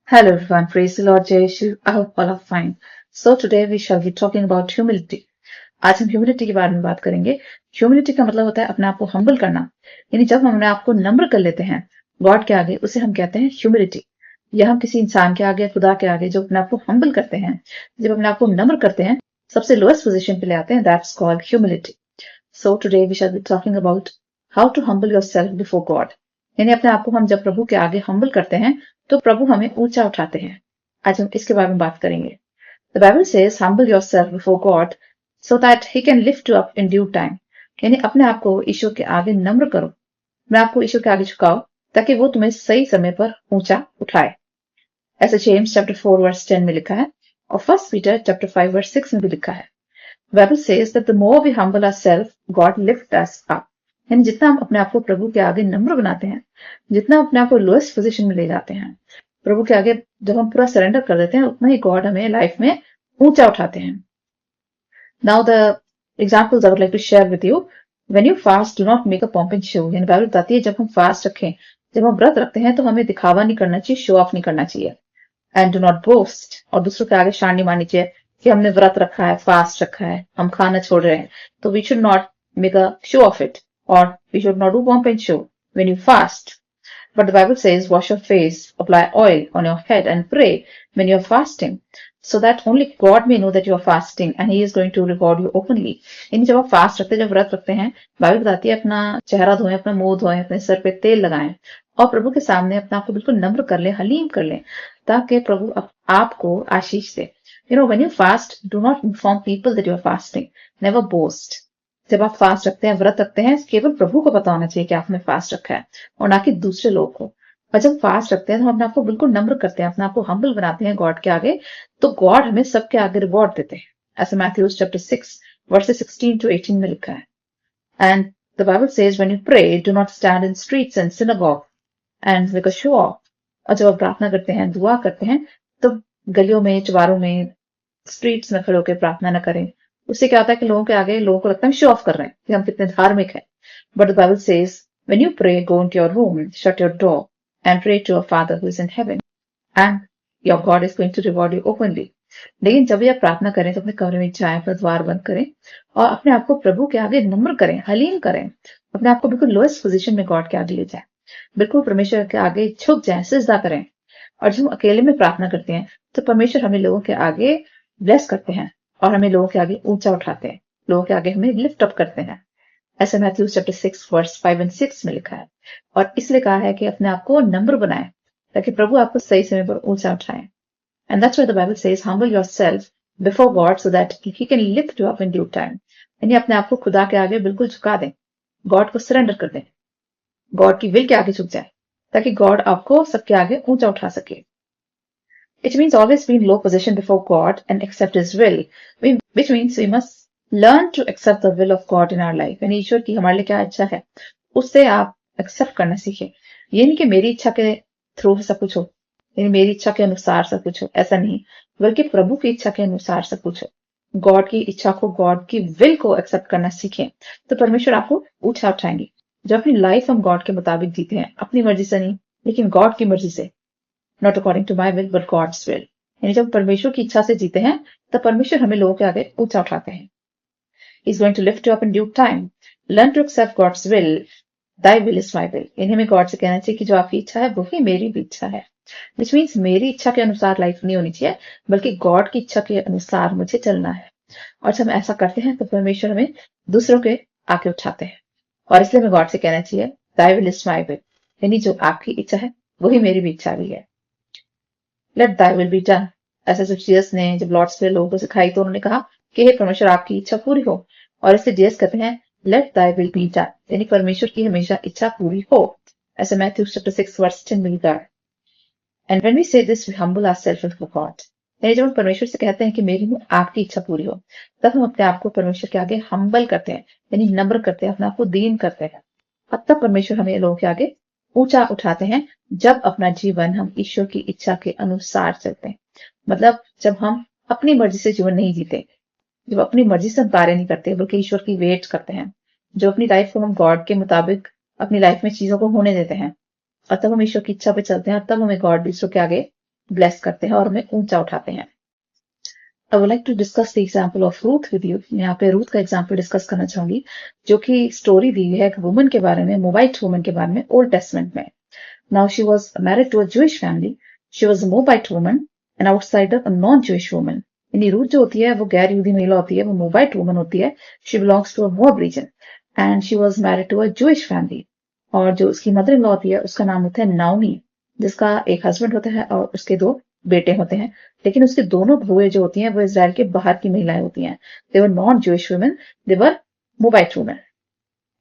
Hello everyone, praise the Lord Jai Shri. I hope all are fine. So today we shall be talking about humility. आज हम humility के बारे में बात करेंगे। ह्यूमिलिटी का मतलब होता है अपने आप को हम्बल करना, यानी जब हम अपने आप को नम्र कर लेते हैं गॉड के आगे, उसे हम कहते हैं ह्यूमिलिटी। या हम किसी इंसान के आगे, खुदा के आगे जो अपने आप को हम्बल करते हैं, जब अपने आप को नम्र करते हैं, सबसे लोएस्ट पोजीशन पे ले आते हैं, that's called humility. So today we shall be talking about how to humble yourself before God, यानी अपने आप को हम जब प्रभु के आगे हम्बल करते हैं तो प्रभु हमें ऊंचा उठाते हैं। आज हम इसके बारे में बात करेंगे। The Bible says humble yourself before God so that he can lift you up in due time, यानी अपने आप को ईश्वर के आगे नम्र करो, अपने आप को ईश्वर के आगे झुकाओ ताकि वो तुम्हें सही समय पर ऊंचा उठाए। ऐसे जेम्स चैप्टर 4 वर्स 10 में लिखा है और फर्स्ट पीटर चैप्टर 5 वर्स 6 में भी लिखा है। Bible says that the more we humble ourself God lift us up, यानी जितना हम अपने आप को प्रभु के आगे नम्र बनाते हैं, जितना अपने आप को लोएस्ट पोजीशन में ले जाते हैं, प्रभु के आगे जब हम पूरा सरेंडर कर देते हैं, उतना ही गॉड हमें लाइफ में ऊंचा उठाते हैं। Now the examples I would like to share with you. When you fast do not make a pomp and show, यानी बाइबल बताती है जब हम फास्ट रखें, जब हम व्रत रखते हैं तो हमें दिखावा नहीं करना चाहिए, शो ऑफ नहीं करना चाहिए। एंड डू नॉट बोस्ट, और दूसरों के आगे शान नहीं माननी चाहिए कि हमने व्रत रखा है, फास्ट रखा है, हम खाना छोड़ रहे हैं, तो we should not make a show of it, or we should not do bump and show when you fast. But the Bible says, wash your face, apply oil on your head, and pray when you are fasting, so that only God may know that you are fasting, and He is going to reward you openly. यानी जब आप fast रखते हैं, जब व्रत रखते हैं, Bible बताती है अपना चेहरा धोएं, अपना मुंह धोएं, अपने सर पे तेल लगाएं और प्रभु के सामने अपने आप को बिल्कुल नम्र कर लें, हलीम कर लें, ताकि प्रभु आपको आशीष दे। You know, when you fast, do not inform people that you are fasting. Never boast. जब आप फास्ट रखते हैं, व्रत रखते हैं, केवल प्रभु को पता होना चाहिए कि आपने फास्ट रखा है और ना कि दूसरे लोग को। और जब फास्ट रखते हैं तो हम अपने आप को बिल्कुल नम्र करते हैं, अपने आप को हम्बल बनाते हैं गॉड के आगे, तो गॉड हमें सबके आगे रिवॉर्ड देते हैं। ऐसे मैथ्यूज चैप्टर 6 वर्सेस 16 to 18 में लिखा है। And the Bible says when you pray do not stand in streets and synagogue and make a show off. और जब आप प्रार्थना करते हैं, दुआ करते हैं, तो गलियों में, चौबारों में, स्ट्रीट्स में खड़े होकर प्रार्थना न करें। उससे क्या होता है कि लोगों के आगे लोगों को लगता है शो ऑफ कर रहे हैं कि हम कितने धार्मिक हैं। But the Bible says when you pray go into your room, shut your door and pray to your father who is in heaven and your God is going to reward you openly. लेकिन जब भी आप प्रार्थना करें तो अपने कमरे में जाएं, अपना द्वार बंद करें और अपने आप को प्रभु के आगे नम्र करें, हलीम करें, अपने आप को बिल्कुल लोएस्ट पोजीशन में गॉड के आगे ले जाएं, बिल्कुल परमेश्वर के आगे झुक जाएं, सिजदा करें। और जब हम अकेले में प्रार्थना करते हैं तो परमेश्वर हमें लोगों के आगे ब्लेस करते हैं और हमें लोगों के आगे ऊंचा उठाते हैं, लोगों के आगे हमें लिफ्ट अप करते हैं। ऐसा मैथ्यू चैप्टर 6 वर्स 5 and 6 में लिखा है। और इसलिए कहा है कि अपने आप को नम्र बनाएं ताकि प्रभु आपको सही समय पर ऊंचा उठाए। And that's why the Bible says humble yourself before God so that he can lift you up in due time, यानी अपने आप को खुदा के आगे बिल्कुल झुका दें, गॉड को सरेंडर कर दें, गॉड की विल के आगे झुक जाए ताकि गॉड आपको सबके आगे ऊंचा उठा सके। It means always be in low position before God and accept His will, which means we must learn to accept the will of God in our life. यानी ईश्वर की हमारे लिए क्या इच्छा है, उससे आप एक्सेप्ट करना सीखें। ये नहीं कि मेरी इच्छा के थ्रू सब कुछ हो, यानी मेरी इच्छा के अनुसार सब कुछ हो, ऐसा नहीं, बल्कि प्रभु की इच्छा के अनुसार सब कुछ हो। गॉड की इच्छा को, गॉड की विल को एक्सेप्ट करना सीखें, तो परमेश्वर आपको ऊंचा उठाएंगे। जब अपनी लाइफ हम गॉड के मुताबिक जीते हैं, अपनी मर्जी से नहीं लेकिन गॉड की मर्जी से, not according to my will but God's will, यानी जब परमेश्वर की इच्छा से जीते हैं तब परमेश्वर हमें लोगों के आगे ऊंचा उठाते हैं। He's going to lift you up in due time. Learn to accept God's will. Thy will is my will. यानी हमें गॉड से कहना चाहिए कि जो आपकी इच्छा है वही मेरी भी इच्छा है। Which means मेरी इच्छा के अनुसार लाइफ नहीं होनी चाहिए, बल्कि गॉड की इच्छा के अनुसार मुझे चलना है। और जब हम ऐसा करते हैं तो परमेश्वर हमें दूसरों के आगे उठाते हैं। और इसलिए हमें गॉड से कहना चाहिए Thy will is my will, यानी जो आपकी इच्छा है वही मेरी भी इच्छा भी है। Let thy will be done. ऐसे जब जीसस ने जब लॉर्ड्स प्रेयर लोगों को सिखाई तो उन्होंने कहा कि हे परमेश्वर आपकी इच्छा पूरी हो, और इसलिए जीसस कहते हैं let thy will be done, यानी परमेश्वर की हमेशा इच्छा पूरी हो। ऐसे मैथ्यू चैप्टर 6 वर्स 10 में लिखा है। And when we say this we humble ourself before God, यानी जब हम परमेश्वर से कहते हैं कि मेरी आपकी इच्छा पूरी हो, तब हम अपने आप को परमेश्वर के आगे हम्बल करते हैं, यानी नम्र करते हैं, अपने आप को दीन करते हैं। और तब परमेश्वर हमें लोगों के आगे ऊंचा उठाते हैं जब अपना जीवन हम ईश्वर की इच्छा के अनुसार चलते हैं। मतलब जब हम अपनी मर्जी से जीवन नहीं जीते, जब अपनी मर्जी से हम कार्य नहीं करते बल्कि ईश्वर की वेट करते हैं, जो अपनी लाइफ को हम गॉड के मुताबिक अपनी लाइफ में चीजों को होने देते हैं, और तब हम ईश्वर की इच्छा पे चलते हैं और तब हमें गॉड ईश्वर के आगे ब्लेस करते हैं और हमें ऊंचा उठाते हैं। I would like to discuss the example of Ruth with you. यहाँ पे रूथ का एग्जाम्पल डिस्कस करना चाहूंगी, जो कि स्टोरी दी है एक वुमन के बारे में, मोबाइट वुमन के बारे में, ओल्ड टेस्टमेंट में। Now she was married to a Jewish family. She was a Moabite woman, an outsider, a non Jewish woman. यानी रूथ जो होती है वो गैर यहूदी महिला होती है, वो मोबाइट वुमन होती है। She belongs to a Moab region and she was married to a Jewish family. और जो उसकी मदर इन लॉ होती है उसका नाम होता है नाओमी, जिसका एक हस्बैंड होता है और उसके 2 बेटे होते हैं। लेकिन उसकी दोनों बहुएं जो होती हैं वो इज़राइल के बाहर की महिलाएं होती हैं। They were not Jewish women, they were Moabite women.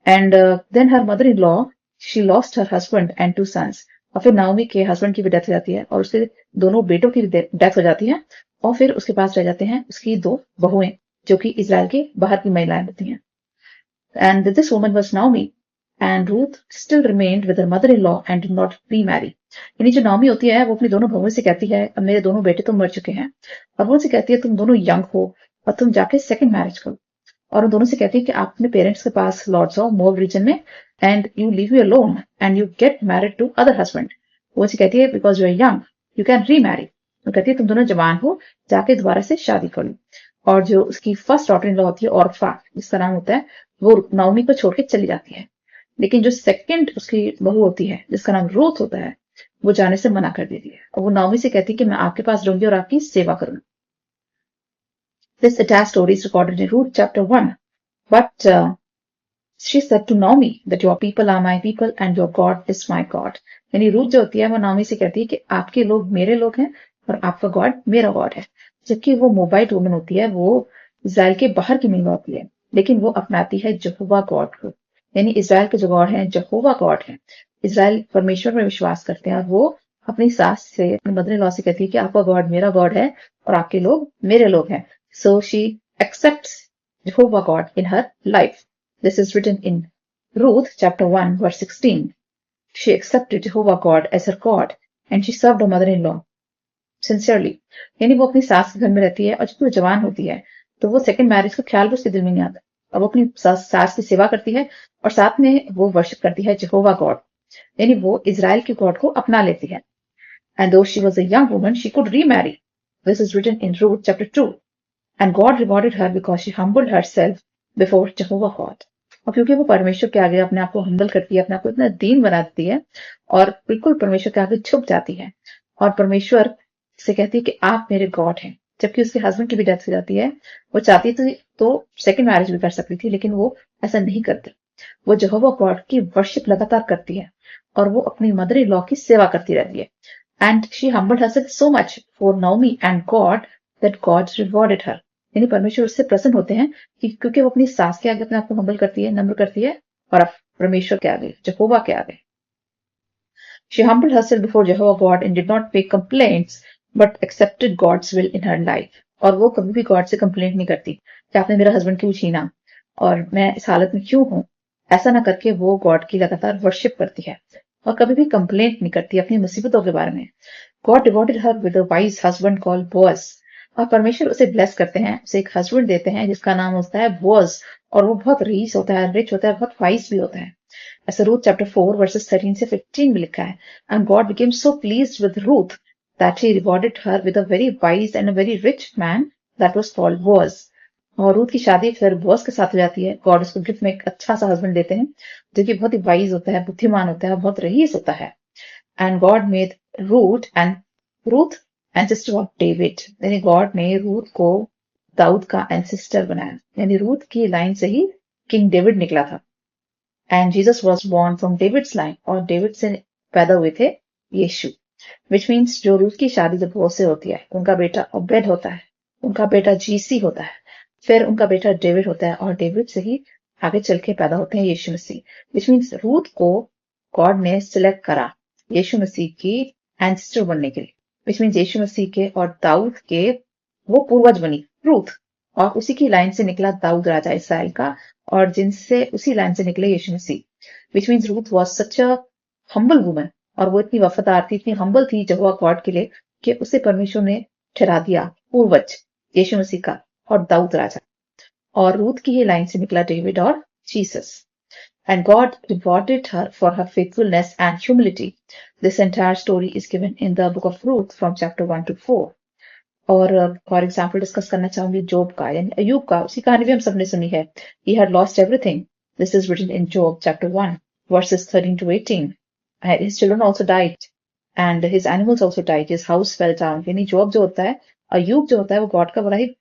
And then her mother in law, she lost her husband and 2 sons. और फिर नाओमी के हस्बैंड की भी डेथ हो जाती है और उसके दोनों बेटों की भी डेथ हो जाती है। और फिर उसके पास रह जाते हैं उसकी 2 बहुएं, जो कि इज़राइल के बाहर की महिलाएं होती हैं। And this woman was Naomi, and Ruth still remained with her mother-in-law and did not remarry. यानी जो नाओमी होती है वो अपनी दोनों बहुओं से कहती है, अब मेरे दोनों बेटे तो मर चुके हैं, और वो उनसे कहती है तुम दोनों यंग हो और तुम जाके सेकंड मैरिज करो। और उन दोनों से कहती है कि आप अपने पेरेंट्स के पास लौट जाओ मोब रीजन में, and you leave you alone and you get married to other husband. वो उनसे कहती है because you are young you can remarry. वो कहती है तुम दोनों जवान हो, जाके दोबारा से शादी कर लो। और जो उसकी फर्स्ट डॉटर इन लॉ होती है ऑर्फा, जिसका नाम होता है, वो नाओमी को छोड़ के चली जाती है। लेकिन जो सेकंड उसकी बहू होती है जिसका नाम रूथ होता है, वो जाने से मना कर देती है और वो नाओमी से कहती है कि मैं आपके पास रहूंगी और आपकी सेवा करूंगी। This attached story is recorded in Ruth chapter 1. But she said to Naomi that your people are my people and your God is my God. यानी रूथ जो होती है वो नाओमी से कहती है कि आपके लोग मेरे लोग हैं और आपका गॉड मेरा गॉड है। जबकि वो मोबाइट वुमन होती है, वो इज़राइल के बाहर की महिला होती है, लेकिन वो अपनाती है यहोवा गॉड को। यानी इज़राइल के जो गॉड है यहोवा गॉड है। इज़राइल परमेश्वर में विश्वास करते हैं और वो अपनी सास से, अपनी मदर इन लॉ से कहती है कि आपका गॉड मेरा गॉड है और आपके लोग मेरे लोग हैं। So she accepts Jehovah God in her life. This is written in Ruth chapter 1 verse 16. She accepted Jehovah God as her God and she served her mother-in-law sincerely. यानी वो अपनी सास के घर में रहती है और जब वो जवान होती है तो वो सेकंड मैरिज का ख्याल भी उसके दिल में नहीं आता। और वो अपनी सास की सेवा करती है और साथ में वो वर्शिप करती है जेहोवा गॉड, यानी वो इज़राइल के गॉड को अपना लेती है। And though she was a young woman, she could remarry. This is written in Ruth chapter 2. And God rewarded her because she humbled herself before Jehovah God. और क्योंकि वो परमेश्वर के आगे अपने आप को हम्बल करती है, अपने आप को इतना दीन बनाती है और बिल्कुल परमेश्वर के आगे झुक जाती है और परमेश्वर से कहती है कि आप मेरे गॉड हैं। जबकि उसके हस्बैंड की भी डेथ हो जाती है। वो चाहती थी तो सेकंड मैरिज भी कर सकती थी, लेकिन वो ऐसा नहीं करती। वो यहोवा गॉड की वर्शिप लगातार करती है और वो अपनी मदर इन लॉ की सेवा करती रहती है। And she humbled herself so much for Naomi and God that God rewarded her. यानी परमेश्वर उससे प्रसन्न होते हैं कि क्योंकि वो अपनी सास के आगे अपने आप को हम्बल करती है, नम्र करती है, और अब परमेश्वर के आगे, यहोवा के आगे। She humbled herself before Jehovah God and did not make complaints, but accepted God's will in her life. और वो कभी भी गॉड से कंप्लेंट नहीं करती कि आपने मेरा हस्बैंड क्यों छीना और मैं इस हालत में क्यों हूं। ऐसा ना करके वो गॉड की लगातार वर्शिप करती है और कभी भी कंप्लेंट नहीं करती अपनी मुसीबतों के बारे में। God rewarded her with a wise husband called Boaz. और परमेश्वर उसे ब्लेस करते हैं, उसे एक हस्बैंड देते हैं जिसका नाम होता है बोअज, और वो बहुत रीस होता है, रिच होता है, बहुत वाइज भी होता है। ऐसा रूथ चैप्टर 4 वर्सेस 13 से 15 में लिखा है, and God became so pleased with Ruth that he rewarded her with a very wise and a very rich man that was called Boaz. और रूथ की शादी फिर बोअज के साथ हो जाती है। गॉड उसको गिफ्ट में एक अच्छा सा हस्बैंड देते हैं जो कि बहुत ही वाइज होता है, बुद्धिमान होता है, बहुत रईस होता है। And God made Ruth ancestor of David. यानी गॉड ने रूथ को दाऊद का एंसेस्टर बनाया, यानी रूथ की लाइन से ही किंग डेविड निकला था। And Jesus was born from David's line, और डेविड से पैदा हुए थे यीशु। विच मीन्स जो रूथ की शादी जब वो से होती है, उनका बेटा ओबेद होता है, उनका बेटा जीसी होता है, फिर उनका बेटा डेविड होता है, और डेविड से ही आगे चल के पैदा होते हैं यीशु मसीह। विच मीन्स रूथ को गॉड ने सिलेक्ट करा यीशु मसीह की एंसेस्टर बनने के लिए। विच मीन्स यीशु मसीह के और दाऊद के वो पूर्वज बनी रूथ, और उसी की लाइन से निकला दाऊद राजा इसराइल का, और जिनसे उसी लाइन से निकले यीशु मसीह। Which means Ruth was such a humble woman, और वो इतनी वफादार थी, इतनी हम्बल थी यहोवा गॉड के लिए कि उसे परमेश्वर ने ठहरा दिया पूर्वज यीशु मसीह का और दाऊद राजा। और रूथ की ही लाइन से निकला डेविड और Jesus. and God rewarded her for her faithfulness and humility. This entire story is given in the book of Ruth from chapter 1 to 4. और फॉर एग्जाम्पल डिस्कस करना चाहूंगी जोब का यानी अयूब का, उसकी कहानी भी हम सबने सुनी है. He had lost everything. This is written in Job chapter 1 verses 13 to 18. His children also died and his animals also died. His house fell down. यानी जोब जो होता है, अयूब जो होता है, वो गॉड का बड़ा ही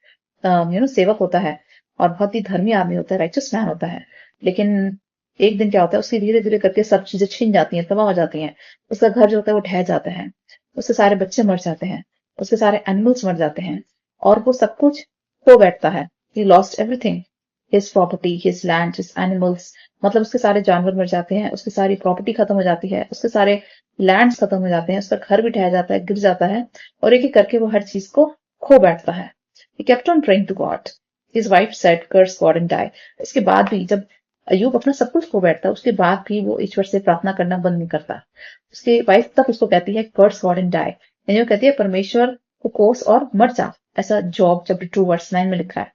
सेवक होता है और बहुत ही धर्मी आदमी होता है, राइचस मैन होता है. लेकिन एक दिन क्या होता है, उसकी धीरे धीरे करके सब चीजें छिन जाती हैं, तबाह हो जाती हैं. उसका घर जो होता है वो ढह जाता है, उसके सारे बच्चे मर जाते हैं, उसके सारे एनिमल्स मर जाते हैं और वो सब कुछ खो बैठता है. He lost everything. His property, his land, his animals. मतलब उसके सारे जानवर मर जाते हैं, उसकी सारी प्रॉपर्टी खत्म हो जाती है, उसके सारे लैंड्स खत्म हो जाते हैं, उसका घर भी ढह जाता है, गिर जाता है और एक एक करके वो हर चीज को खो बैठता है. He kept on praying to God. His wife said, "Curse God and die." इसके बाद भी जब अयूब अपना सब कुछ खो बैठता है, उसके बाद भी वो ईश्वर से प्रार्थना करना बंद नहीं करता. उसकी वाइफ तक उसको कहती है, "Curse God and die." यानी वो कहती है परमेश्वर को कोस और मर जा. ऐसा जॉब चैप्टर 2 वर्स 9 में लिखा है.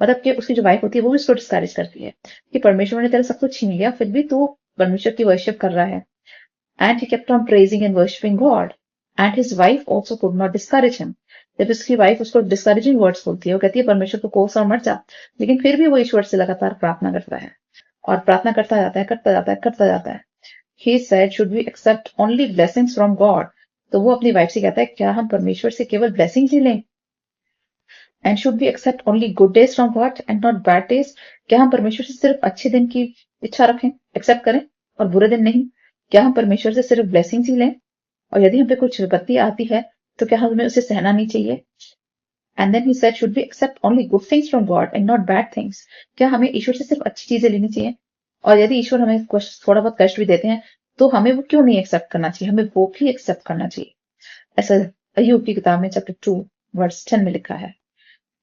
मतलब कि उसकी जो वाइफ होती है वो भी उसको डिस्करेज करती है कि परमेश्वर ने तेरा सब कुछ छीन लिया, फिर भी तू परमेश्वर की वर्शिप कर रहा है. And he kept on praising and worshipping God and his wife also could not discourage him. जब उसकी वाइफ उसको डिस्करेजिंग वर्ड्स बोलती है, वो कहती है परमेश्वर को कोस और मर जा, लेकिन फिर भी वो ईश्वर से लगातार प्रार्थना करता है और प्रार्थना करता जाता है, करता जाता है, करता जाता है. He said, "should we accept only blessings from God?" तो वो अपनी वाइफ से कहता है, क्या हम परमेश्वर से केवल ब्लेसिंग्स ही लें? And should we accept only good days from God and not bad days? क्या हम परमेश्वर से सिर्फ अच्छे दिन की इच्छा रखें, एक्सेप्ट करें, और बुरे दिन नहीं? क्या हम परमेश्वर से सिर्फ ब्लेसिंग्स ही लें? और यदि हम पे कुछ विपत्ति आती है तो क्या हमें उसे सहना नहीं चाहिए? And then he said, should we accept only good things from God and not bad things? क्या हमें ईश्वर से सिर्फ अच्छी चीजें लेनी चाहिए? और यदि ईश्वर हमें थोड़ा बहुत कष्ट भी देते हैं तो हमें वो क्यों नहीं एक्सेप्ट करना चाहिए, हमें वो भी एक्सेप्ट करना चाहिए. ऐसा अय्यूब की किताब में चैप्टर 2 वर्स 10 में लिखा है.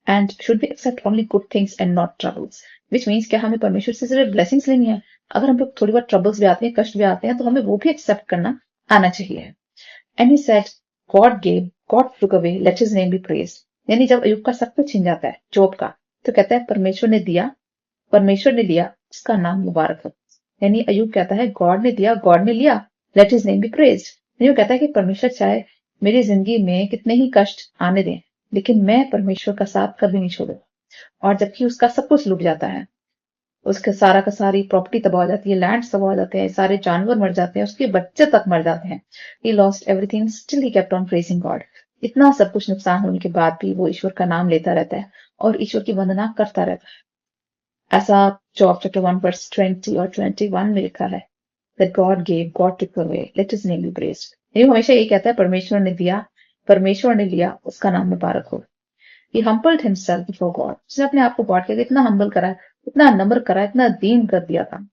And should be accept only good things and not troubles, which means क्या हमें परमेश्वर से सिर्फ ब्लेसिंग्स लेनी है? अगर हम पे थोड़ी बहुत ट्रबल्स भी आते हैं, कष्ट भी आते हैं, तो हमें वो भी एक्सेप्ट करना आना चाहिए. And he said, God gave, God took away, let his name be praised. यानी जब अय्यूब का सब कुछ छिन जाता है जोब का, तो कहता है परमेश्वर ने दिया, परमेश्वर ने लिया, उसका नाम मुबारक हो. यानी अय्यूब कहता है गॉड ने दिया, गॉड ने लिया, let his name be praised. यानी वो कहता है कि परमेश्वर चाहे मेरी जिंदगी में कितने ही कष्ट आने दें, लेकिन मैं परमेश्वर का साथ कभी नहीं छोड़ूंगा. और जबकि उसका सब कुछ लूट जाता है, उसके सारा का सारी प्रॉपर्टी तबाह हो जाती है, लैंड तबाह हो जाते हैं, सारे जानवर मर जाते हैं, उसके बच्चे तक मर जाते हैं. He lost everything, still he kept on praising God. इतना सब कुछ नुकसान होने के बाद भी वो ईश्वर का नाम लेता रहता है और ईश्वर की वंदना करता रहता है. ऐसा जॉब चैप्टर 1 वर्स 20 और 21 में लिखा है, that God gave, God took away, let his name be praised. ये हमेशा यही कहता है परमेश्वर ने दिया, परमेश्वर ने लिया, उसका नाम मुबारक हो. He humbled himself before God. उसने अपने आप को गॉड के आगे इतना हम्बल करा, इतना नम्र करा, इतना दीन कर दिया था.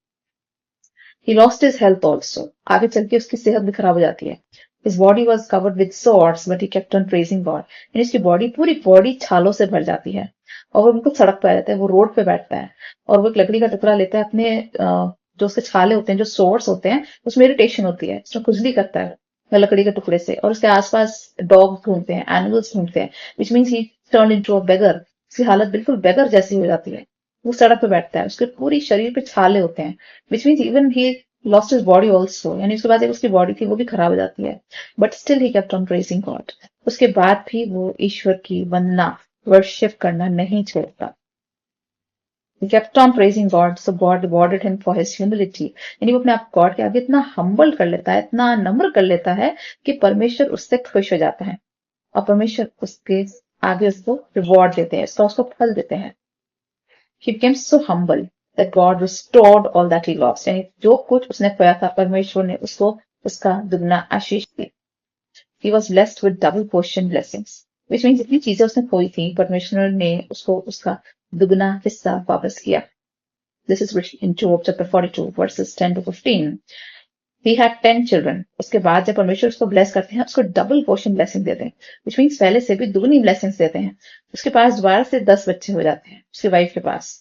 He lost his health also. आगे चल के उसकी सेहत भी खराब हो जाती है. His body was covered with sores, but he kept on praising God. यानी उसकी बॉडी, पूरी बॉडी छालों से भर जाती है और वो बिल्कुल सड़क पे आ जाता है, वो रोड पे बैठता है और वो एक लकड़ी का टुकड़ा लेता है, अपने जो उसके छाले होते हैं, जो सोर्स होते हैं, उसमें इरिटेशन होती है, उसमें खुजली करता है लकड़ी के टुकड़े से, और उसके आसपास डॉग घूमते हैं, एनिमल्स घूमते हैं, which means he turn into a beggar. उसकी हालत बिल्कुल बेगर जैसी हो जाती है. वो सड़क पे बैठता है, उसके पूरी शरीर पे छाले होते हैं, which means even he lost his body also. यानी उसके बाद एक उसकी बॉडी थी वो भी खराब हो जाती है, but still he kept on praising God. उसके बाद भी वो ईश्वर की वंदना, वर्शिप करना नहीं छोड़ता. He kept on praising God, so God rewarded him for his humility. यानी वो अपने आप गॉड के आगे इतना हम्बल कर लेता है, इतना नम्र कर लेता है कि परमेश्वर उससे खुश हो जाता है और परमेश्वर उसके आगे उसको रिवॉर्ड देते हैं, उसको फल देते हैं. He became so humble that God restored all that he lost. यानी जो कुछ उसने खोया था, परमेश्वर ने उसको उसका दुगना आशीष दी. He was blessed with double portion blessings, which means जितनी चीजें उसने खोई थी, परमेश्वर ने उसको उसका दुगना हिस्सा वापस किया. This is written in Job chapter 42 verses 10 to 15. He had 10 children. उसके बाद जब परमेश्वर उसको ब्लेस करते हैं, उसको डबल पोर्शन ब्लेसिंग देते हैं, which means पहले से भी दुगनी ब्लेसिंग्स देते हैं. उसके पास दोबारा से 10 बच्चे हो जाते हैं उसकी वाइफ के पास.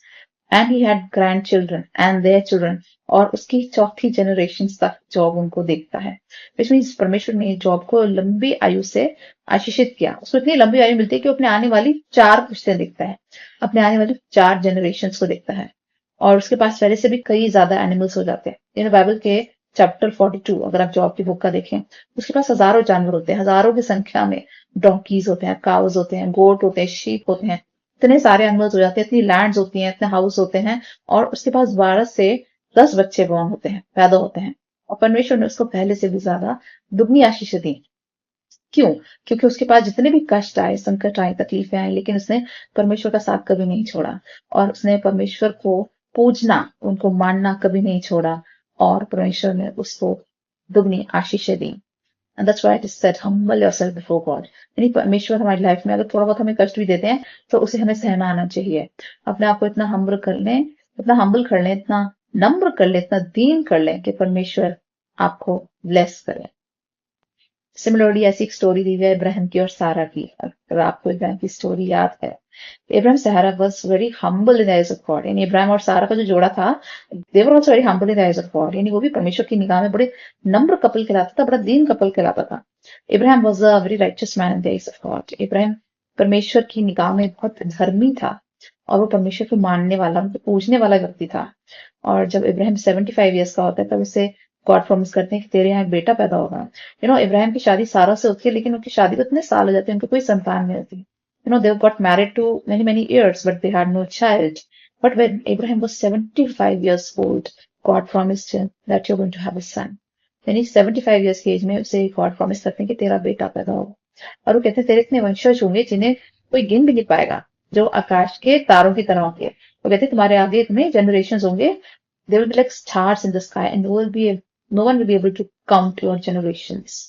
And he had grandchildren and their children. और उसकी चौथी जनरेशन तक जॉब उनको देखता है, which means परमेश्वर ने जॉब को लंबी आयु से आशीषित किया. उसको इतनी लंबी आयु मिलती है कि वो अपने आने वाली 4 पुश्तें देखता है, अपने आने वाली 4 जनरेशन को देखता है. और उसके पास पहले से भी कई ज्यादा एनिमल्स हो जाते हैं। बाइबल के चैप्टर 42 अगर आप जॉब की बुक का देखें, उसके पास हजारों जानवर होते हैं, हजारों की संख्या में डोंकीज होते हैं, काउज होते हैं, गोट होते हैं, शीप होते हैं, इतने सारे एनिमल्स हो जाते हैं, इतनी लैंड्स होती हैं, इतने हाउस होते हैं, और उसके पास 12 से 10 बच्चे बॉर्न होते हैं, पैदा होते हैं। और परमेश्वर ने उसको पहले से भी ज्यादा दुगनी आशीष दी। क्यों? क्योंकि उसके पास जितने भी कष्ट आए, संकट आए, तकलीफें आई, लेकिन उसने परमेश्वर का साथ कभी नहीं छोड़ा, और उसने परमेश्वर को पूजना, उनको मानना कभी नहीं छोड़ा, और परमेश्वर ने उसको दुगनी आशीषें दी। And that's why it is said humble yourself before God. यानी परमेश्वर हमारी लाइफ में अगर थोड़ा बहुत हमें कष्ट भी देते हैं तो उसे हमें सहना आना चाहिए। अपने आप को इतना हम्बल कर लें, इतना हम्बल कर लें, इतना नम्र कर लें, इतना दीन कर लें कि परमेश्वर आपको ब्लेस करे। सिमिलरली ऐसी एक स्टोरी दी है इब्राहिम की और सारा की। अगर आपको इब्राहिम की स्टोरी याद है, इब्राहिम सारा was very humble in the eyes of God. यानी इब्राहिम और सारा का जो जोड़ा था, they were also very humble in the eyes of God. यानी वो भी परमेश्वर की निगाह में बड़े नम्र कपल कहलाता था, बड़ा दीन कपल कहलाता था। Ibrahim was a very righteous man in the eyes of God. Ibrahim परमेश्वर की निगाह में बहुत धर्मी था, और वो परमेश्वर को मानने वाला, उनको पूजने वाला व्यक्ति था। और जब इब्राहिम 75 ईयर्स का होता है, तब उसे गॉड प्रॉमिस करते हैं कि तेरे यहाँ एक बेटा पैदा होगा। इब्राहिम की शादी सारा से होती है, लेकिन उनकी शादी को इतने साल हो जाते हैं, उनको कोई संतान नहीं होती। They got married to many years, but they had no child. But when Abraham was 75 years old, God promised him that you're going to have a son. यानी 75 years की एज में उसे गॉड प्रॉमिस करते हैं कि तेरा बेटा पैदा होगा, और वो कहते हैं तेरे इतने वंशज होंगे जिन्हें कोई गिन भी नहीं पाएगा, जो आकाश के तारों की तरह होंगे। वो कहते हैं तुम्हारे आगे इतने जनरेशन होंगे, they will be like stars in the sky, and no one will be able to count your generations.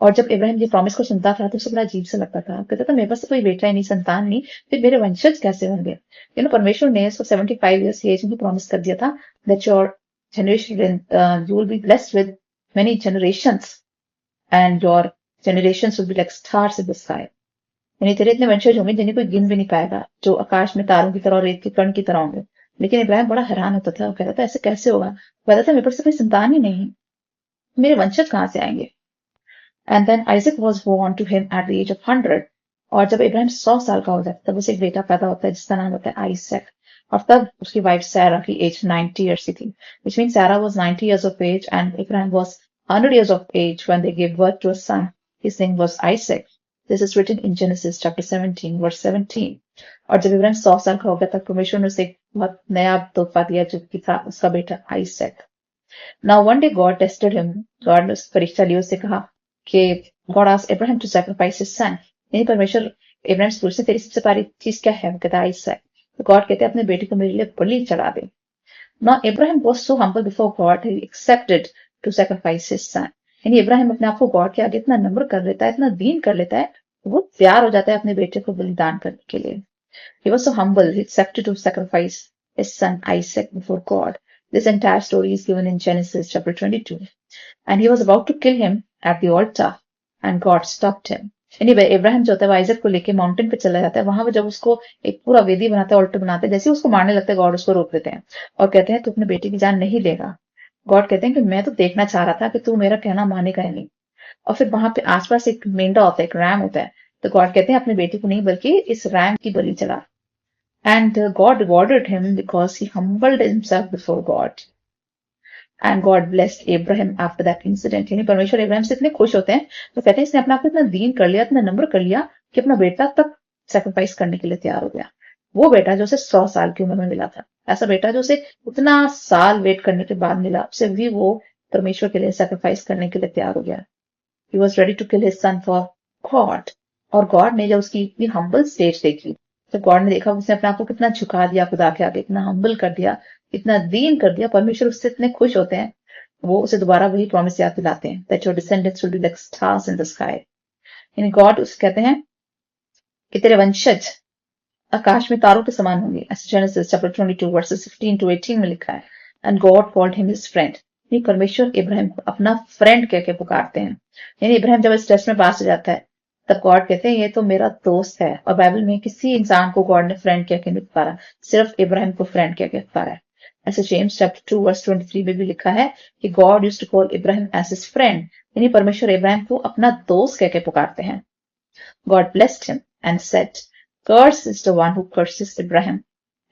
और जब इब्राहिम ये प्रॉमिस को सुनता था तो उसे बड़ा अजीब सा लगता था। कहता था मेरे पास तो कोई बेटा ही नहीं, संतान नहीं, फिर मेरे वंशज कैसे होंगे? परमेश्वर ने इसको 75 ईयर्स की एज में प्रॉमिस कर दिया था that your generation, you will be blessed with many generations, and your generations will be like stars in the sky. यानी तेरे इतने वंशज होंगे जिन्हें कोई गिन भी नहीं पाएगा, जो आकाश में तारों की तरह और रेत के कण की तरह होंगे। लेकिन इब्राहिम बड़ा हैरान होता था, वो कहता था ऐसे कैसे होगा? वो कहता था मेरे पास तो कोई संतान ही नहीं, मेरे वंशज कहाँ से आएंगे? And then Isaac was born to him at the age of 100। और जब इब्राहिम 100 साल का हो जाता है, तब उसे एक बेटा पैदा होता है जिसका नाम होता है आइजक। और तब उसकी वाइफ सारा की एज 90 ईयर्स की थी, which mean Sarah was 90 years of age and Ibrahim was 100 years of age when they give birth to a son. His name was Isaac. This is written in Genesis chapter 17 verse 17। और जब इब्राहिम 100 साल का हो गया, तब परमेश्वर ने उसे एक बहुत नया तोहफा दिया, जो कि था उसका बेटा Isaac. Now one day God tested him. God ने उस परीक्षा ली, उससे कहा कि God asked Abraham to sacrifice his son। यानी परमेश्वर इब्राहिम से पूछते तेरी सबसे प्यारी चीज क्या है? वो कहता है आइजक। तो गॉड कहते हैं अपने बेटे को मेरे लिए बलि चढ़ा दे। नाउ इब्राहिम was so humble before God, he accepted to sacrifice his son. यानी इब्राहिम अपने आप को गॉड के आगे इतना नम्र कर लेता है, इतना दीन कर लेता है, वो तैयार हो जाता है अपने बेटे को बलिदान करने के लिए। He was so humble, he accepted to sacrifice his son Isaac before God. This entire story is given in Genesis chapter 22. And he was about to kill him at the altar, and God stopped him. Anyway, Ibrahim जो होता है वो Isaac को लेके mountain पे चला जाता है। वहां पे जब उसको एक पूरा वेदी बनाता है, ऑल्टर बनाते हैं, जैसे उसको मारने लगता है, गॉड उसको रोक देते हैं और कहते हैं तू अपने बेटे की जान नहीं लेगा। गॉड कहते हैं कि मैं तो देखना चाह रहा था कि तू मेरा कहना मानेगा या नहीं। और फिर वहां पे आसपास एक मेंढा होता है, एक रैम होता है, तो गॉड कहते हैं अपने बेटे को नहीं बल्कि इस रैम की बलि चढ़ा। And God rewarded him because he humbled himself before God. And God blessed Abraham after that incident. यानी परमेश्वर इब्राहिम से इतने खुश होते हैं, तो कहते हैं इसने अपने आप को इतना दीन कर लिया, इतना नम्र कर लिया कि अपना बेटा तक सेक्रीफाइस करने के लिए तैयार हो गया। वो बेटा जो उसे 100 साल की उम्र में मिला था, ऐसा बेटा जो उसे उतना साल वेट करने के बाद मिला, उसे भी वो परमेश्वर के लिए सेक्रीफाइस करने के लिए तैयार हो गया। He was ready to kill his son for God. और गॉड ने जब उसकी इतनी हम्बल स्टेज देखी, तो गॉड ने देखा उसने अपने आप को कितना झुका दिया खुदा के आगे, इतना हम्बल कर दिया, इतना दीन कर दिया। परमेश्वर उससे इतने खुश होते हैं, वो उसे दोबारा वही प्रॉमिस याद दिलाते हैं that your descendants will be like stars in the sky. यानी गॉड उसे कहते हैं कि तेरे वंशज आकाश में तारों के समान होंगे। जेनेसिस चैप्टर 22 वर्सेस 15 to 18 में लिखा है। And God called him his friend. यानी परमेश्वर इब्राहिम को अपना फ्रेंड कह के पुकारते हैं। यानी इब्राहिम जब इस टेस्ट में पास हो जाता है, तब गॉड कहते हैं ये तो मेरा दोस्त है। और बाइबल में किसी इंसान को गॉड ने फ्रेंड कह के नहीं पुकारा, सिर्फ इब्राहिम को फ्रेंड कह के पुकारा है। ऐसे जेम्स चैप्टर 2 वर्स 23 में भी लिखा है कि God used to call Ibrahim as his friend. यानी परमेश्वर इब्राहिम को अपना दोस्त कह के पुकारते हैं। God blessed him and said, curse is the one who curses Ibrahim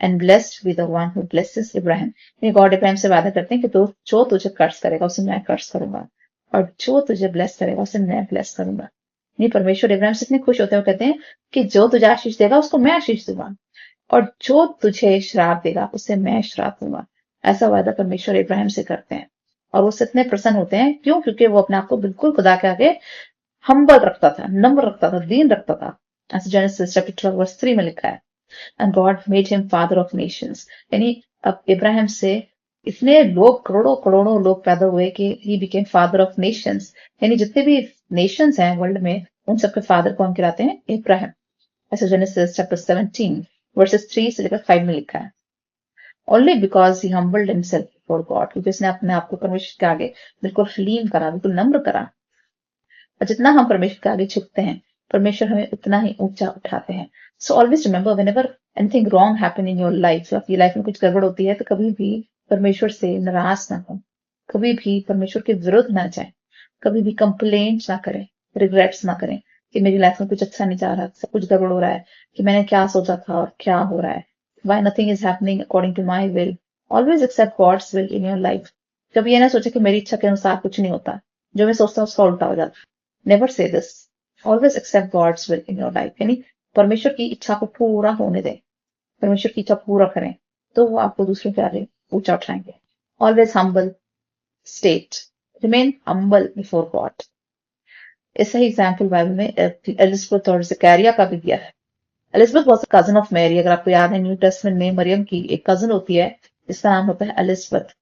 and blessed with the one who blesses Ibrahim. ये गॉड इब्राहिम से वादा करते हैं कि तो जो तुझे कर्ज करेगा उसे मैं कर्ज करूंगा, और जो तुझे ब्लेस करेगा उसे मैं ब्लेस करूंगा। नहीं, परमेश्वर इब्राहिम से इतने खुश होते हैं, कहते हैं कि जो तुझे आशीष देगा उसको मैं आशीष दूंगा, और जो तुझे श्राप देगा उसे मैं श्राप दूंगा। ऐसा वादा परमेश्वर इब्राहिम से करते हैं, और वो इतने प्रसन्न होते हैं। क्यों? क्योंकि वो अपने आप को बिल्कुल खुदा के आगे हम्बल रखता था, नम्र रखता था, दीन रखता था। ऐसे जेनेसिस चैप्टर 12 वर्स 3 में लिखा है, and God made him father of Nations. यानी अब इब्राहिम से इतने लोग, करोड़ों करोड़ों लोग पैदा हुए कि he became father of Nations. यानी जितने भी नेशंस हैं वर्ल्ड में, उन सबके फादर कौन कहलाते हैं? इब्राहिम। ऐसे जेनेसिस चैप्टर 17 वर्सेस 3 से लेकर 5 में लिखा है, only because he humbled himself before God, क्योंकि उसने अपने आप को परमेश्वर के आगे बिल्कुल हलीम करा, बिल्कुल नम्र करा। और जितना हम परमेश्वर के आगे झुकते हैं, परमेश्वर हमें उतना ही ऊंचा उठाते हैं। So always remember, whenever anything wrong happen in your life, आपकी लाइफ में कुछ गड़बड़ होती है, तो कभी भी परमेश्वर से नाराज ना हो, कभी भी परमेश्वर के विरुद्ध ना जाए, कभी भी कंप्लेंट ना करें, रिग्रेट्स ना करें कि मेरी लाइफ में कुछ अच्छा नहीं जा रहा, सब कुछ गड़बड़ हो रहा है, कि मैंने क्या सोचा था और क्या हो रहा है, why nothing is happening according to my will. Always accept God's will in your life. कभी ये ना सोचे कि मेरी इच्छा के अनुसार कुछ नहीं होता, जो मैं सोचता हूँ उसका उल्टा हो जाता। Never say this, always accept God's will in your life. यानी परमेश्वर की इच्छा को पूरा होने दें, परमेश्वर की इच्छा पूरा करें, तो वो आपको दूसरों के आगे ऊंचा उठाएंगे। Always humble state, remain humble before God. ऐसा ही एग्जाम्पल बाइबल में एलिजबेथ और जकरिया का भी दिया है। Elizabeth was a cousin of Mary. अगर आपको याद है, न्यू टेस्टमेंट में मरियम की एक कजन होती है जिसका नाम होता है Elizabeth.